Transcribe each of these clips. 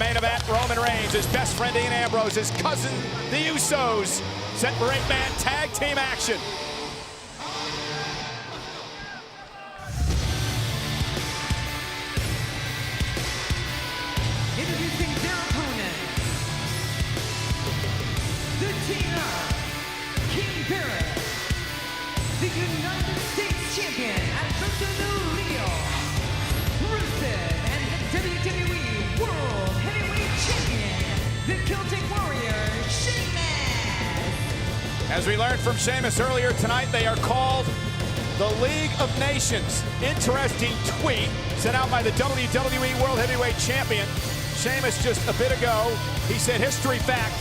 main event, Roman Reigns, his best friend Dean Ambrose, his cousin, the Usos, set for 8-man tag team action. Introducing their opponents, the team of King Barrett, the United States Champion, Alberto Del Rio, Rusev, and the WWE World Heavyweight Champion, the Celtic Warrior, Sheamus. As we learned from Sheamus earlier tonight, they are called the League of Nations. Interesting tweet sent out by the WWE World Heavyweight Champion. Sheamus just a bit ago, he said, history fact,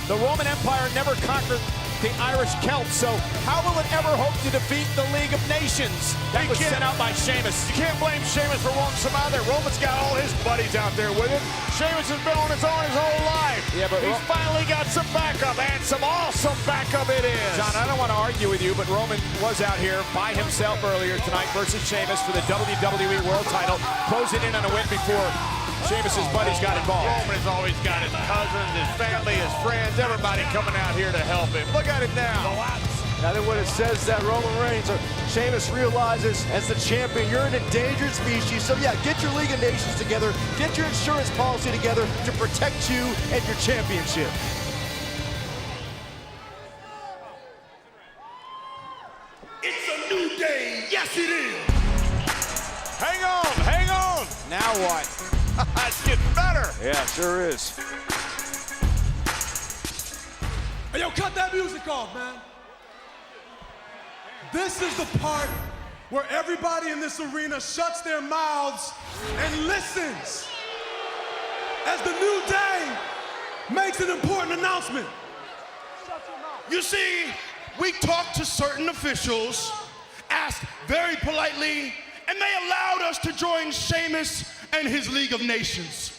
the Roman Empire never conquered the Irish Celts, so how will it ever hope to defeat the League of Nations? That was sent out by Sheamus. You can't blame Sheamus for wanting some out there. Roman's got all his buddies out there with him. Sheamus has been on his own his whole life. Yeah, but he's finally got some backup, and some awesome backup it is. John, I don't want to argue with you, but Roman was out here by himself earlier tonight versus Sheamus for the WWE World title, closing in on a win before Sheamus's buddies got involved. Roman has always got his cousins, his family, his friends, everybody coming out here to help him. Look at it now. I think what it says is that Roman Reigns, or Sheamus, realizes as the champion, you're an endangered species. So yeah, get your League of Nations together, get your insurance policy together to protect you and your championship. It's a new day. Yes, it is. Hang on, hang on. Now what? It's getting better. Yeah, sure is. Hey, yo, cut that music off, man. This is the part where everybody in this arena shuts their mouths and listens as the New Day makes an important announcement. You see, we talked to certain officials, asked very politely, and they allowed us to join Sheamus and his League of Nations.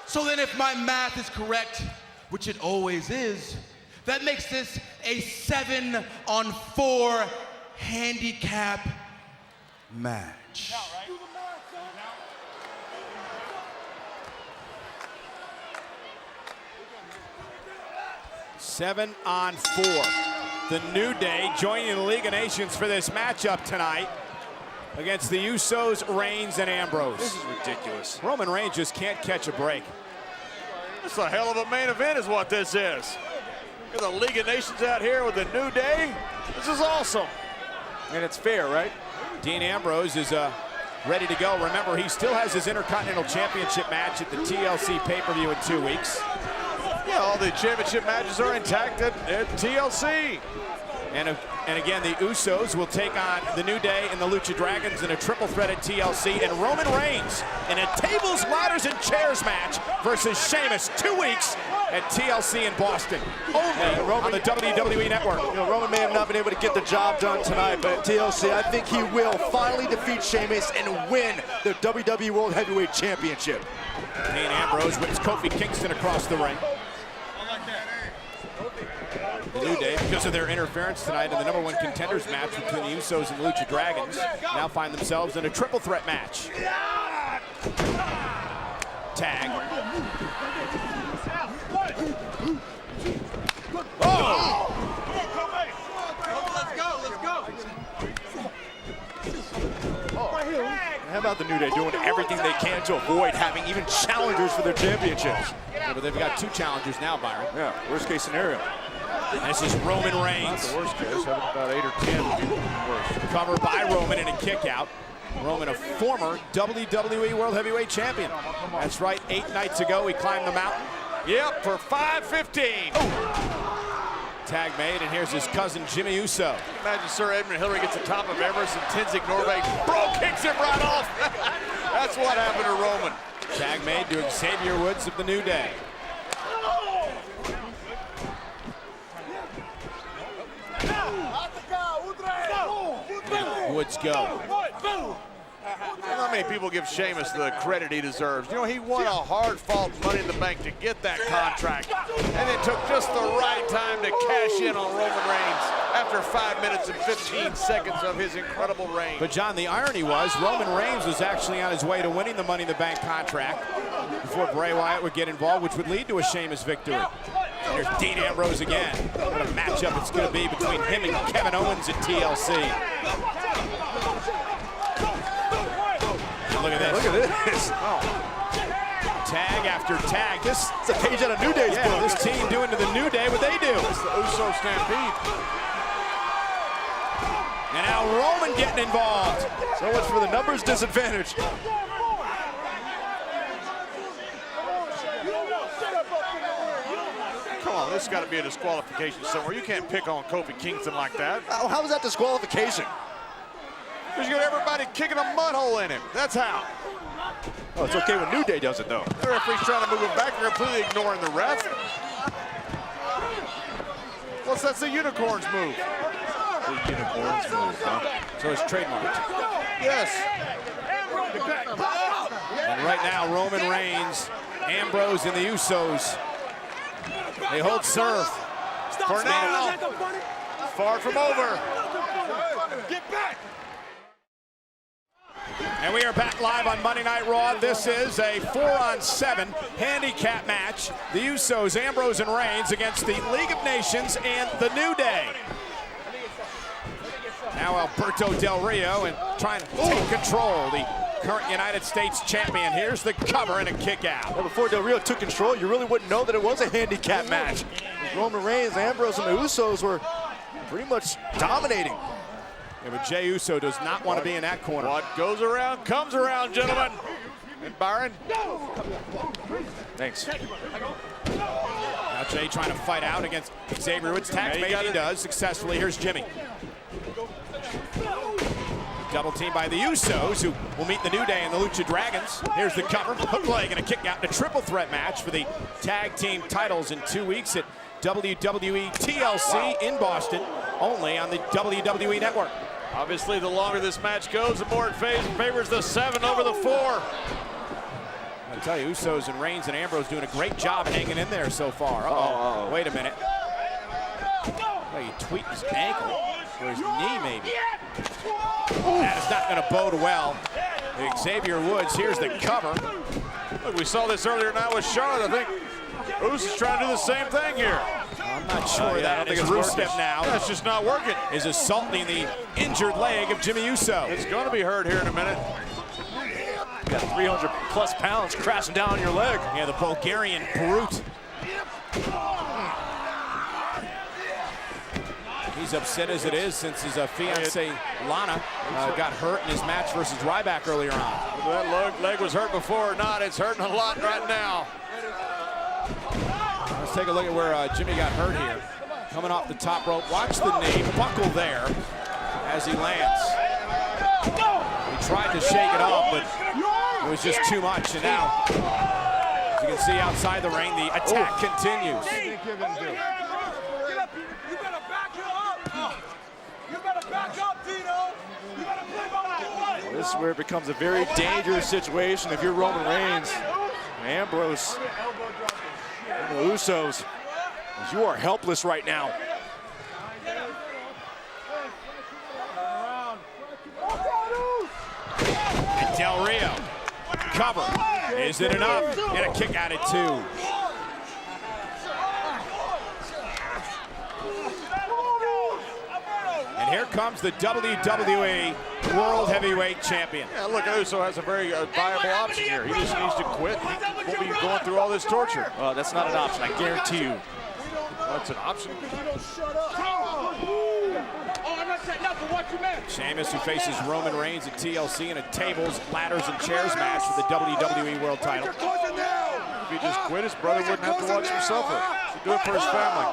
So then if my math is correct, which it always is, that makes this a 7-on-4 handicap match. 7-on-4. The New Day joining the League of Nations for this matchup tonight against the Usos, Reigns, and Ambrose. This is ridiculous. Roman Reigns just can't catch a break. This is a hell of a main event is what this is. Got the League of Nations out here with the New Day. This is awesome. And it's fair, right? Dean Ambrose is ready to go. Remember, he still has his Intercontinental Championship match at the TLC pay-per-view in 2 weeks. Yeah, all the championship matches are intact at TLC. And again, the Usos will take on the New Day and the Lucha Dragons in a triple threat at TLC, and Roman Reigns in a tables, ladders, and chairs match versus Sheamus 2 weeks at TLC in Boston, only on the WWE Network. You know, Roman may have not been able to get the job done tonight, but at TLC, I think he will finally defeat Sheamus and win the WWE World Heavyweight Championship. Dean Ambrose whips Kofi Kingston across the ring. The New Day, because of their interference tonight in the #1 contenders match between the Usos and the Lucha Dragons, now find themselves in a triple threat match. Tag. Oh! How about the New Day doing everything they can to avoid having even challengers for their championships? Yeah, but they've got 2 challengers now, Byron. Yeah, worst case scenario. This is Roman Not Reigns. the worst case, having about 8 or 10 would be worse. Covered by Roman in a kick out. Roman, a former WWE World Heavyweight Champion. That's right, 8 nights ago he climbed the mountain. Yep, for 5:15. Tag made, and here's his cousin Jimmy Uso. Imagine Sir Edmund Hillary gets the top of Everest and Tenzing Norway kicks him right off. That's what happened to Roman. Tag made to Xavier Woods of the New Day. And Woods go. Not many people give Sheamus the credit he deserves. You know, he won a hard-fought Money in the Bank to get that contract, and it took just the right time to cash in on Roman Reigns after 5 minutes and 15 seconds of his incredible reign. But John, the irony was Roman Reigns was actually on his way to winning the Money in the Bank contract before Bray Wyatt would get involved, which would lead to a Sheamus victory. And there's Dean Ambrose again. What a matchup it's going to be between him and Kevin Owens at TLC. Look at this. Look at this. Oh. Tag after tag. This It's a page out of New Day's book. this team doing to the New Day what they do. It's the Uso Stampede. And now Roman getting involved. So much for the numbers disadvantage. Come on, this has got to be a disqualification somewhere. You can't pick on Kofi Kingston like that. Oh, how was that disqualification? Because you got everybody kicking a mud hole in him. That's how. Oh, it's okay when New Day does it, though. The referee's trying to move him back. They're completely ignoring the ref. That's the unicorn's move. The unicorns move, huh? So it's trademarked. Yes. And right now, Roman Reigns, Ambrose, and the Usos, they hold serve. For now, far from over. Get back! And we are back live on Monday Night Raw. This is a 4-on-7 handicap match. The Usos, Ambrose, and Reigns against the League of Nations and the New Day. Now Alberto Del Rio and trying to take control. The current United States champion. Here's the cover and a kick out. Well, before Del Rio took control, you really wouldn't know that it was a handicap match. Roman Reigns, Ambrose, and the Usos were pretty much dominating. Yeah, but Jey Uso does not want to be in that corner. What goes around comes around, gentlemen. And Byron. Thanks. Now Jey trying to fight out against Xavier Woods. Tags made, he does successfully. Here's Jimmy. Double team by the Usos, who will meet the New Day and the Lucha Dragons. Here's the cover, hook leg, and a kick out in a triple threat match for the tag team titles in 2 weeks at WWE TLC in Boston, only on the WWE Network. Obviously, the longer this match goes, the more it favors the 7 over the 4. I tell you, Usos and Reigns and Ambrose doing a great job hanging in there so far. Uh-oh. Wait a minute. Well, he tweaked his ankle, or his knee maybe. That is not going to bode well. Xavier Woods, here's the cover. Look, we saw this earlier tonight with Charlotte. I think Usos is trying to do the same thing here. I'm not sure that. I don't think his it's Rusev working. now That's just not working. is assaulting the injured leg of Jimmy Uso. It's going to be hurt here in a minute. You got 300 plus pounds crashing down on your leg. Yeah, the Bulgarian brute. He's upset as it is since his fiancee Lana got hurt in his match versus Ryback earlier on. Whether that leg was hurt before or not, it's hurting a lot right now. Let's take a look at where Jimmy got hurt here. Coming off the top rope. Watch the knee buckle there as he lands. He tried to shake it off, but it was just too much. And now, as you can see outside the ring, the attack continues. This is where it becomes a very dangerous situation if you're Roman Reigns, Ambrose, and the Usos. As you are helpless right now. And Del Rio, cover. Is it enough? And a kick out at 2. And here comes the WWE World Heavyweight Champion. Yeah, look, Uso has a very viable option here. He just needs to quit. He won't be going through all this torture. That's not an option, I guarantee you. That's an option. Sheamus, who faces Roman Reigns at TLC in a tables, ladders, and chairs match for the WWE World title. If he just quit, his brother wouldn't have to watch him suffer. He'd do it for his family.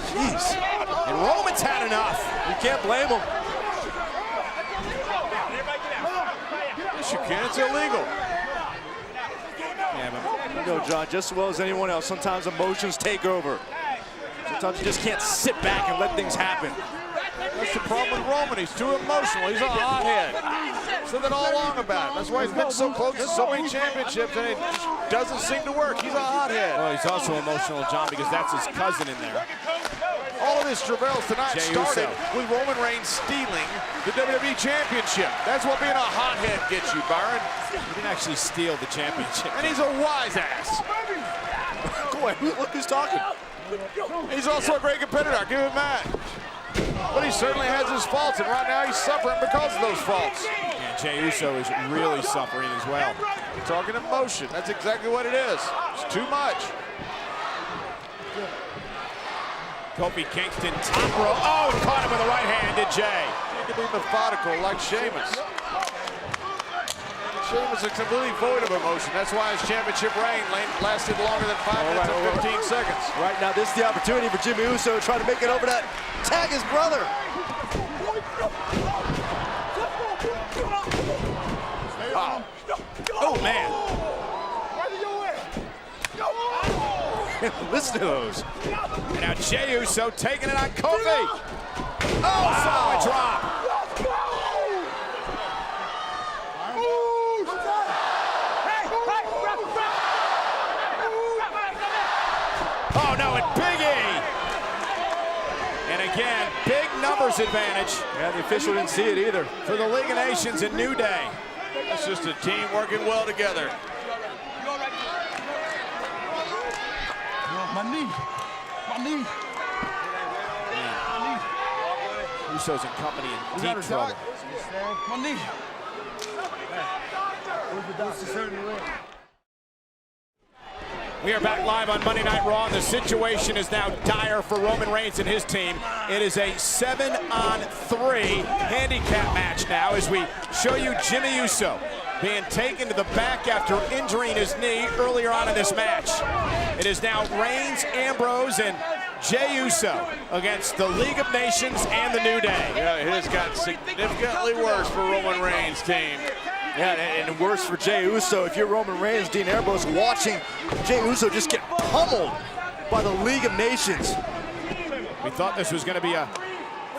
Jeez. And Roman's had enough. You can't blame him. Yes, you can. It's illegal. Yeah, but You know, John, just as well as anyone else, sometimes emotions take over. Sometimes you just can't sit back and let things happen. That's the problem with Roman. He's too emotional. He's a hothead. Said that all along about him. That's why he's been so close to so many championships, and it doesn't seem to work. He's a hothead. Well, he's also emotional, John, because that's his cousin in there. All of his travails tonight Jey started Uso. with Roman Reigns stealing the WWE Championship. That's what being a hothead gets you, Byron. He didn't actually steal the championship. And he's a wise ass. Go ahead, look who's talking. He's also a great competitor, I'll give him that. But he certainly has his faults, and right now he's suffering because of those faults. And Jey Uso is really suffering as well. Talking emotion, that's exactly what it is. It's too much. Kofi Kingston, top row. Oh, caught him with the right hand, did Jey. Need to be methodical like Sheamus. Sheamus is completely void of emotion. That's why his championship reign lasted longer than 5 minutes and 15 seconds. Right now, this is the opportunity for Jimmy Uso to try to make it over that. Tag his brother. Wow. Oh, man. Listen to those. And now Jey Uso taking it on Kofi. Oh, solid drop. Oh, no, and Big E. And again, big numbers advantage. Yeah, the official didn't see it either. For the League of Nations and New Day. It's just a team working well together. My knee. Uso's in company in deep trouble. My knee. We are back live on Monday Night Raw, and the situation is now dire for Roman Reigns and his team. It is a 7-on-3 handicap match now as we show you Jimmy Uso being taken to the back after injuring his knee earlier on in this match. It is now Reigns, Ambrose, and Jey Uso against the League of Nations and the New Day. Yeah, it has gotten significantly worse for Roman Reigns' team. Yeah, and worse for Jey Uso. If you're Roman Reigns, Dean Ambrose, watching Jey Uso just get pummeled by the League of Nations. We thought this was going to be a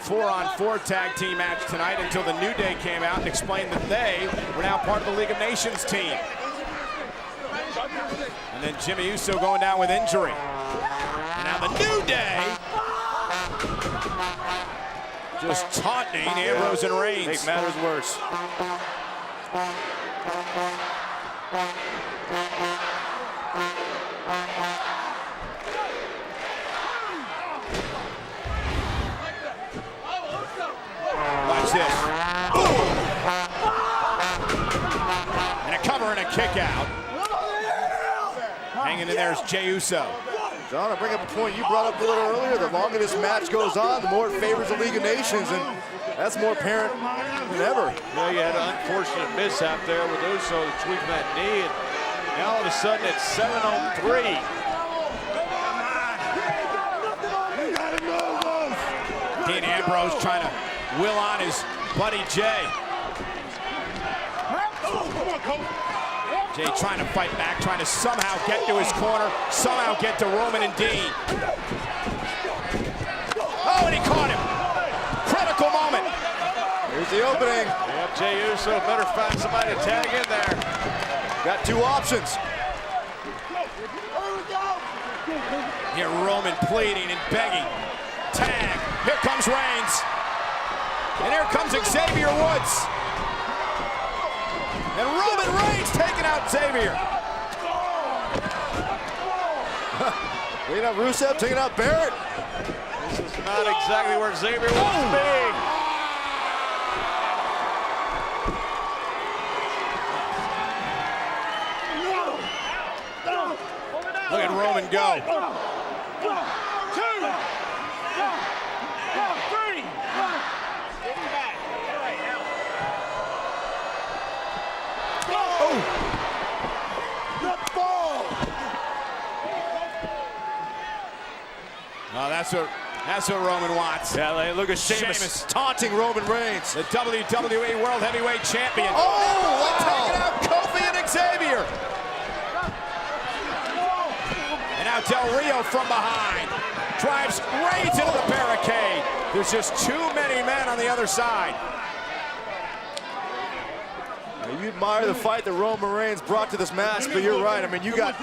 4-on-4 tag team match tonight until the New Day came out and explained that they were now part of the League of Nations team. And then Jimmy Uso going down with injury. And now the New Day just taunting Ambrose and Reigns. Make matters worse. Watch this. Boom! And a cover and a kick out. Hanging in there is Jey Uso. John, I bring up a point you brought up a little earlier. The longer this match goes on, the more it favors the League of Nations, and that's more apparent than ever. Yeah, you had an unfortunate mishap there with Uso tweaking that knee, and now all of a sudden it's 7-on-3. Dean Ambrose trying to will on his buddy Jey. Jey trying to fight back, trying to somehow get to his corner, somehow get to Roman and Dean. Oh, and he caught him. Critical moment. Here's the opening. Yep, Jey Uso better find somebody to tag in there. Got two options. Here Roman pleading and begging. Tag. Here comes Reigns. And here comes Xavier Woods. And Roman Reigns taking out Xavier. Taking out Rusev, taking out Barrett. This is not exactly where Xavier wants to be. Look at Roman go. Oh, that's what Roman wants. Yeah, look at Sheamus taunting Roman Reigns. The WWE World Heavyweight Champion. Oh, wow. Taking out Kofi and Xavier. And now Del Rio from behind. drives Reigns into the barricade. There's just too many men on the other side. You admire the fight that Roman Reigns brought to this match, but you're right. I mean, you got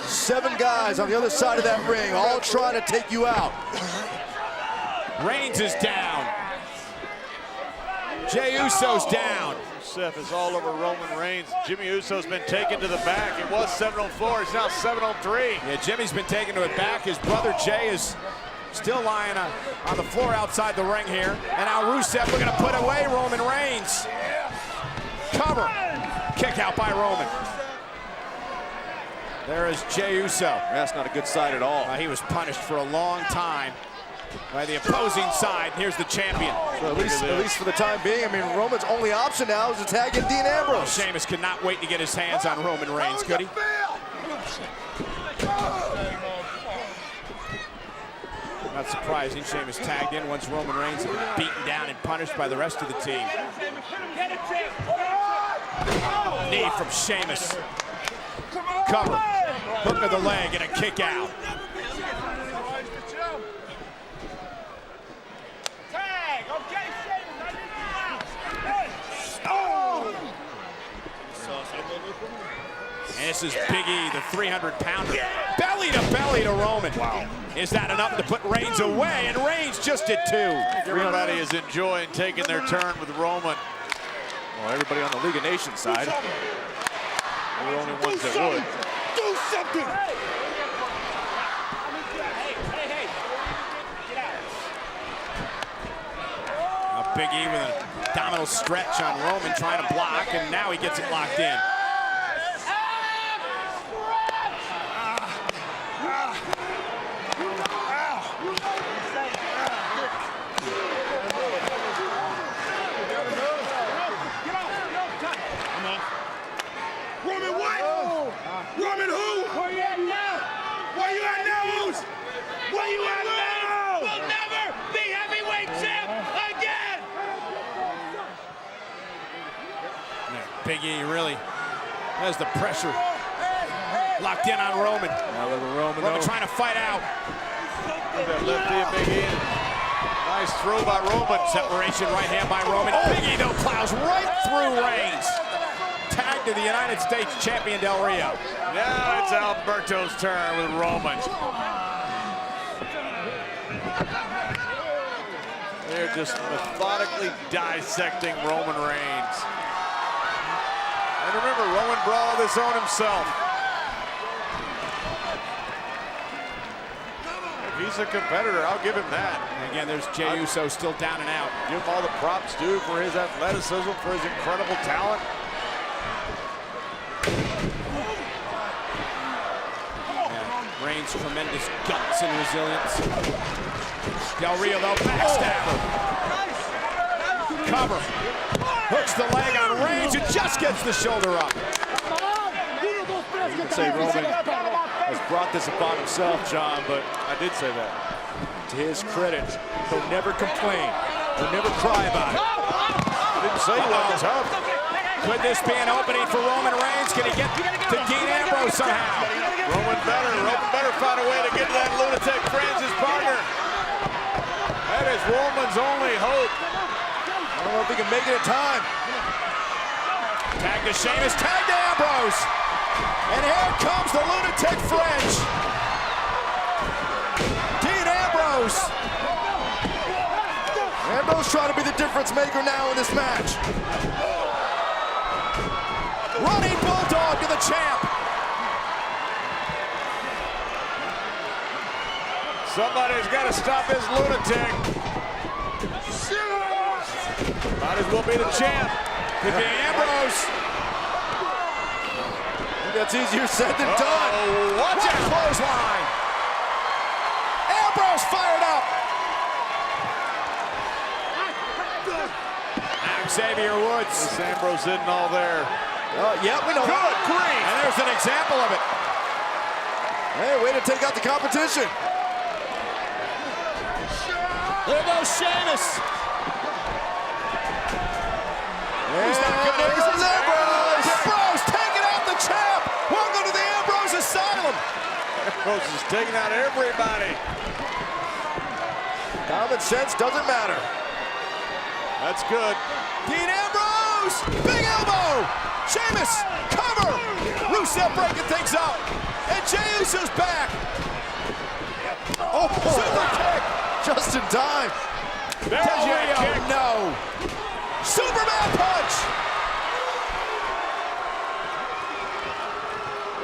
7 guys on the other side of that ring, all trying to take you out. Reigns is down. Jey Uso's down. Rusev is all over Roman Reigns. Jimmy Uso's been taken to the back. It was 7-on-4, it's now 7-on-3. Yeah, Jimmy's been taken to it back. His brother Jey is still lying on the floor outside the ring here. And now Rusev looking to put away Roman Reigns. Cover. Kick out by Roman. There is Jey Uso. That's not a good sign at all. He was punished for a long time by the opposing side. Here's the champion. So at least for the time being, I mean, Roman's only option now is to tag in Dean Ambrose. Sheamus could not wait to get his hands on Roman Reigns, could he? Not surprising, Sheamus tagged in once Roman Reigns had been beaten down and punished by the rest of the team. Knee from Sheamus. Cover. Hook of the leg and a kick out. And this is Big E, the 300-pounder. Belly to belly to Roman. Wow. Is that enough to put Reigns away? And Reigns just did 2. Everybody is enjoying taking their turn with Roman. Well, everybody on the League of Nations side. They're the only ones that would. Do something! Now Big E with an abdominal stretch on Roman, trying to block, and now he gets it locked in. Roman what? Roman who? Where you at now? Where you at now, Moose? Where you at now? We'll never be heavyweight champ again! Yeah, Big E really has the pressure locked in on Roman. Now look at Roman trying to fight out. That lefty of Big E. Nice throw by Roman. Separation right hand by Roman. Big E though plows right through Reigns. Tag to the United States champion Del Rio. Now it's Alberto's turn with Roman. They're just methodically dissecting Roman Reigns. And remember, Roman brought all this on himself. If he's a competitor, I'll give him that. And again, there's Jey Uso still down and out. Give him all the props due for his athleticism, for his incredible talent. Reigns' tremendous guts and resilience. Del Rio though, backstabber. Cover. Hooks the leg on Reigns and just gets the shoulder up. You can say Roman has brought this upon himself, John, but I did say that. to his credit, he'll never complain. He'll never cry about it. I didn't say he was tough. Could this be an opening for Roman Reigns? Can he get to Dean Ambrose somehow? Roman better find a way to get to that lunatic Francis partner. That is Roman's only hope. I don't know if he can make it in time. Tag to Sheamus, tag to Ambrose. And here comes the lunatic French. Dean Ambrose. Ambrose trying to be the difference maker now in this match. Running Bulldog to the champ. Somebody's got to stop this lunatic. Might as well be the champ. Could be Ambrose. That's easier said than done. Oh, watch What a out. clothesline. Ambrose fired up. Now Xavier Woods. This Ambrose isn't all there. Yeah, we know. Good grief. And there's an example of it. Hey, way to take out the competition. There goes Sheamus. He's not good. There goes Ambrose. Ambrose taking out the champ. Welcome to the Ambrose Asylum. Ambrose is taking out everybody. Common sense doesn't matter. That's good. Dean Ambrose, big elbow. Sheamus, cover. Rusev breaking things up. And Jey Uso's back. Oh, Super kick. just in time. Del Rio, no. Superman punch.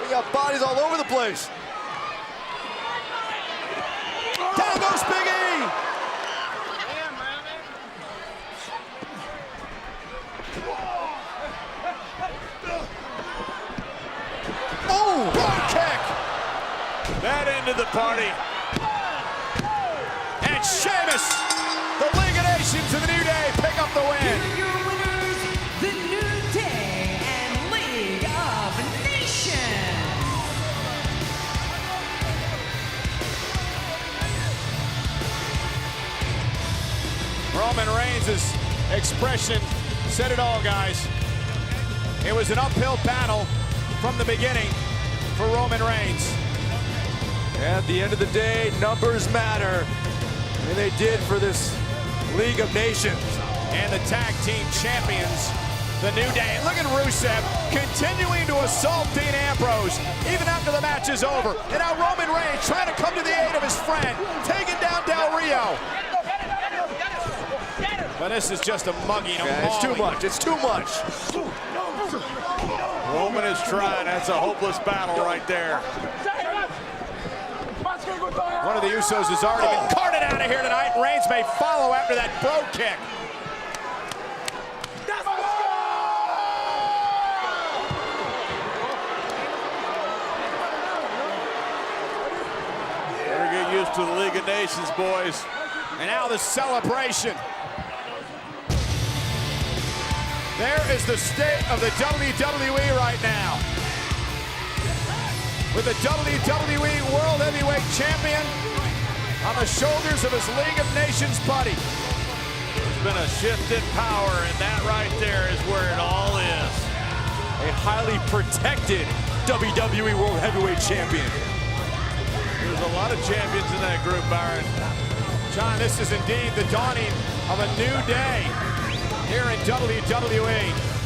We got bodies all over the place. Down goes Big E. Oh, Front kick. That ended the party. And Sheamus, the League of Nations and the New Day pick up the win. Here are your winners, the New Day and League of Nations. Roman Reigns' expression said it all, guys. It was an uphill battle from the beginning for Roman Reigns. at the end of the day, numbers matter. And they did for this League of Nations. And the tag team champions, the New Day. And look at Rusev continuing to assault Dean Ambrose even after the match is over. And now Roman Reigns trying to come to the aid of his friend, taking down Del Rio. But this is just a mugging, It's too much. It's too much. Roman is trying. That's a hopeless battle right there. One of the Usos has already been carted out of here tonight. Reigns may follow after that bro kick. Better get used to the League of Nations, boys. And now the celebration. There is the state of the WWE right now. With the WWE World Heavyweight Champion on the shoulders of his League of Nations buddy. There's been a shift in power, and that right there is where it all is. A highly protected WWE World Heavyweight Champion. There's a lot of champions in that group, Byron. John, this is indeed the dawning of a new day here in WWE.